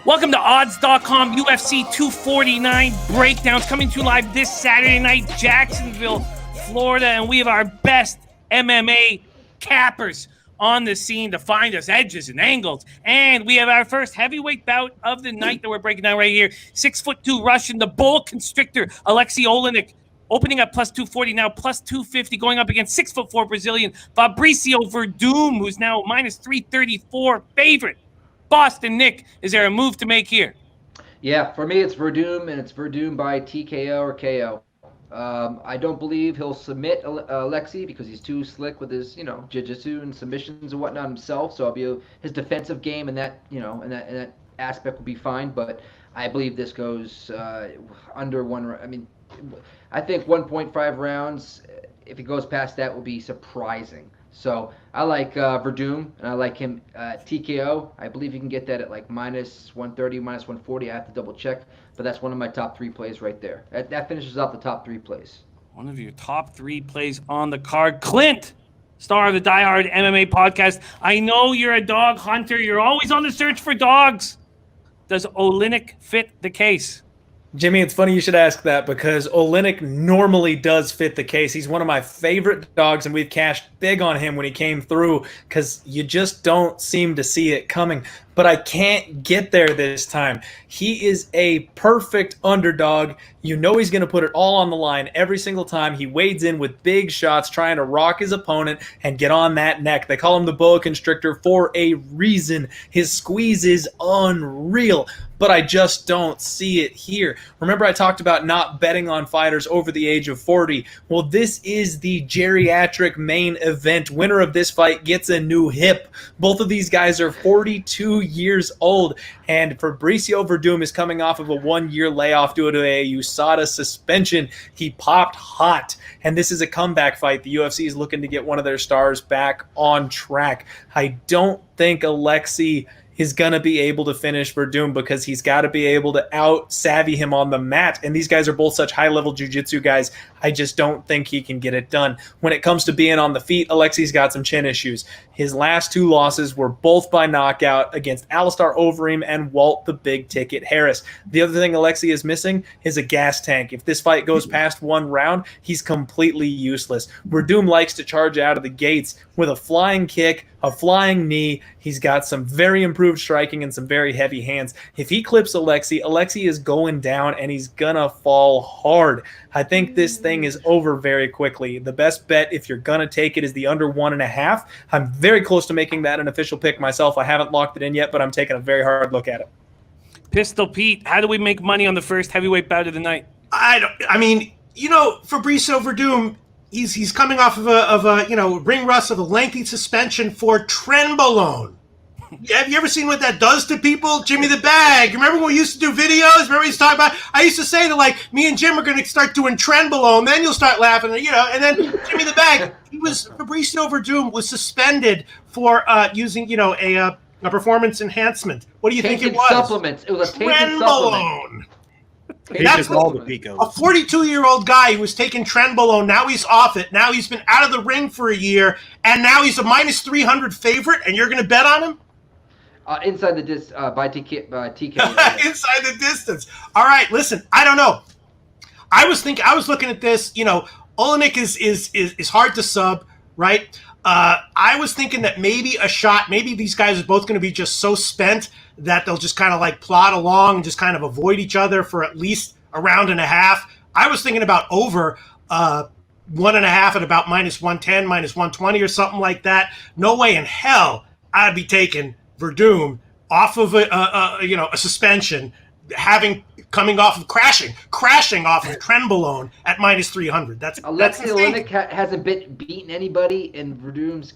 Welcome to Odds.com UFC 249 breakdowns coming to you live this Saturday night, Jacksonville, Florida. And we have our best MMA cappers on the scene to find us edges and angles. And we have our first heavyweight bout of the night that we're breaking down right here. 6'2" Russian, the bull constrictor, Alexey Oleinik, opening at plus 240, now plus 250, going up against 6'4" Brazilian Fabricio Werdum, who's now minus 334 favorite. Boston, Nick, is there a move to make here? Yeah, for me it's Werdum, and it's Werdum by TKO or KO. I don't believe he'll submit Alexey because he's too slick with his, jiu-jitsu and submissions and whatnot himself. So his defensive game and that, and that aspect will be fine. But I believe this goes under one. I mean, I think 1.5 rounds. If it goes past that, will be surprising. So I like Werdum, and I like him TKO. I believe you can get that at like minus 130, minus 140. I have to double check, but that's one of my top three plays right there. That finishes off the top three plays. One of your top three plays on the card. Clint, star of the Die Hard MMA podcast. I know you're a dog hunter. You're always on the search for dogs. Does Oleinik fit the case? Jimmy, it's funny you should ask that because Oleinik normally does fit the case. He's one of my favorite dogs, and we've cashed big on him when he came through because you just don't seem to see it coming. But I can't get there this time. He is a perfect underdog. You know he's going to put it all on the line every single time. He wades in with big shots, trying to rock his opponent and get on that neck. They call him the boa constrictor for a reason. His squeeze is unreal, but I just don't see it here. Remember I talked about not betting on fighters over the age of 40. Well, this is the geriatric main event. Winner of this fight gets a new hip. Both of these guys are 42 years old, and Fabricio Werdum is coming off of a 1-year layoff due to a USADA suspension. He popped hot, and this is a comeback fight. The UFC is looking to get one of their stars back on track. I don't think Alexey is going to be able to finish Werdum because he's got to be able to out-savvy him on the mat. And these guys are both such high-level jiu-jitsu guys. I just don't think he can get it done. When it comes to being on the feet, Alexey's got some chin issues. His last two losses were both by knockout against Alistair Overeem and Walt the Big Ticket Harris. The other thing Alexey is missing is a gas tank. If this fight goes past one round, he's completely useless. Werdum likes to charge out of the gates with a flying kick, a flying knee. He's got some very improved striking and some very heavy hands. If he clips Alexey, Alexey is going down and he's gonna fall hard. I think this thing is over very quickly. The best bet, if you're gonna take it, is the under 1.5. I'm very close to making that an official pick myself. I haven't locked it in yet, but I'm taking a very hard look at it. Pistol Pete, how do we make money on the first heavyweight bout of the night? Fabricio Werdum, he's coming off of a ring rust of a lengthy suspension for trenbolone. Have you ever seen what that does to people? Jimmy the Bag. Remember when we used to do videos? Remember we used to talk about? I used to say that me and Jim are going to start doing trenbolone. Then you'll start laughing, And then Jimmy the Bag. Fabricio Werdum was suspended for using a performance enhancement. What do you think it was? Supplements. It was a tainted supplement. That's all the Pico. A 42-year-old guy who was taking trenbolone. Now he's off it. Now he's been out of the ring for a year, and now he's a minus 300 favorite. And you're going to bet on him? Inside the by TK. Inside the distance. All right, listen. I don't know. I was looking at this. Oleinik is hard to sub, right? I was thinking that maybe these guys are both going to be just so spent that they'll just kind of plod along and just kind of avoid each other for at least a round and a half. I was thinking about over 1.5 at about minus 110, minus 120 or something like that. No way in hell I'd be taking Werdum off of a suspension, coming off of crashing off of trenbolone at minus 300. Alexey Oleinik hasn't beaten anybody in Werdum's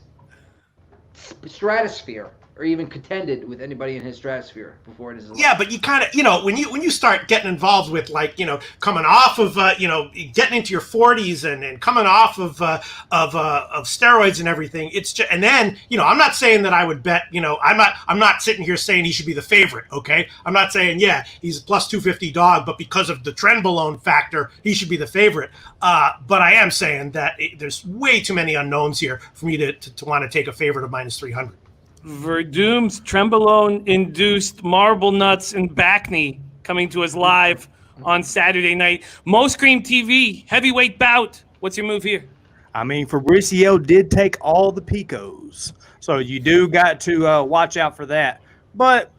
stratosphere, or even contended with anybody in his stratosphere before it is. Yeah, but you kind of, when you start getting involved with coming off of getting into your 40s and coming off of steroids and everything, it's just, and then I'm not saying that I would bet, I'm not sitting here saying he should be the favorite, okay? I'm not saying he's a plus 250 dog, but because of the trenbolone factor, he should be the favorite. But I am saying that there's way too many unknowns here for me to want to take a favorite of minus 300. Werdum's Trembolone-induced marble nuts and back knee coming to us live on Saturday night. Most Scream TV heavyweight bout. What's your move here? I mean, Fabricio did take all the picos, so you do got to watch out for that. But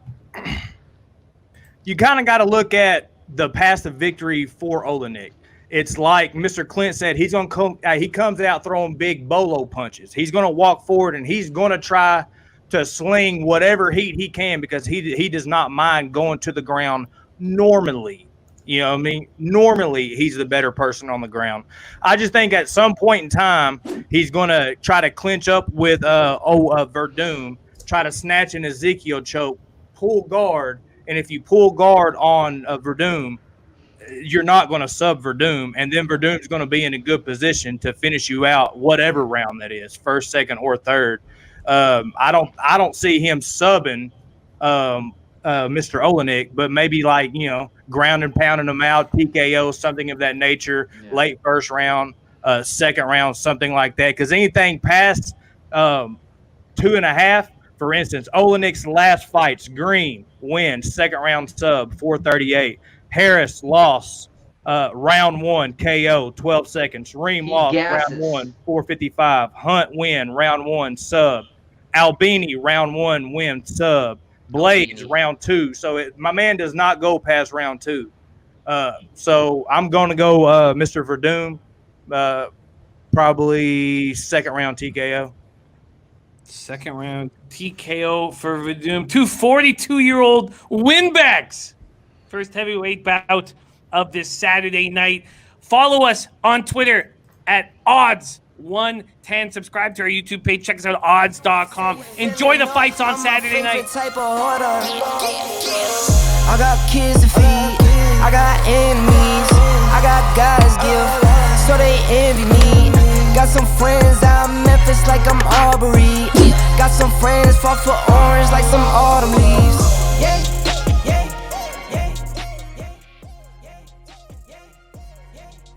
you kind of got to look at the path of victory for Oleinik. It's like Mr. Clint said, he's gonna come. He comes out throwing big bolo punches. He's gonna walk forward and he's gonna try to sling whatever heat he can because he does not mind going to the ground normally. You know what I mean? Normally, he's the better person on the ground. I just think at some point in time, he's going to try to clinch up with Werdum, try to snatch an Ezekiel choke, pull guard, and if you pull guard on Werdum, you're not going to sub Werdum, and then Verdum's going to be in a good position to finish you out whatever round that is, first, second, or third. I don't see him subbing Mr. Oleinik, but maybe like, you know, ground and pounding him out, TKO, something of that nature, late first round, second round, something like that. Because anything past 2.5, for instance, Oleinik's last fights, Green win, second round sub, 438. Harris lost round 1, KO, 12 seconds. Reem lost round 1, 455. Hunt win, round 1, sub. Albini, round 1, win, sub. Blades, round 2. So my man does not go past round 2. So I'm going to go Mr. Werdum, probably second round TKO. Second round TKO for Werdum. 2 42-year-old winbacks. First heavyweight bout of this Saturday night. Follow us on Twitter at odds110. Subscribe to our YouTube page. Check us out at odds.com. Enjoy the fights on Saturday night. I got kids to feed. I got enemies. I got guys give, so they envy me. Got some friends out in Memphis like I'm Aubrey. Got some friends fought for orange like some autumn leaves.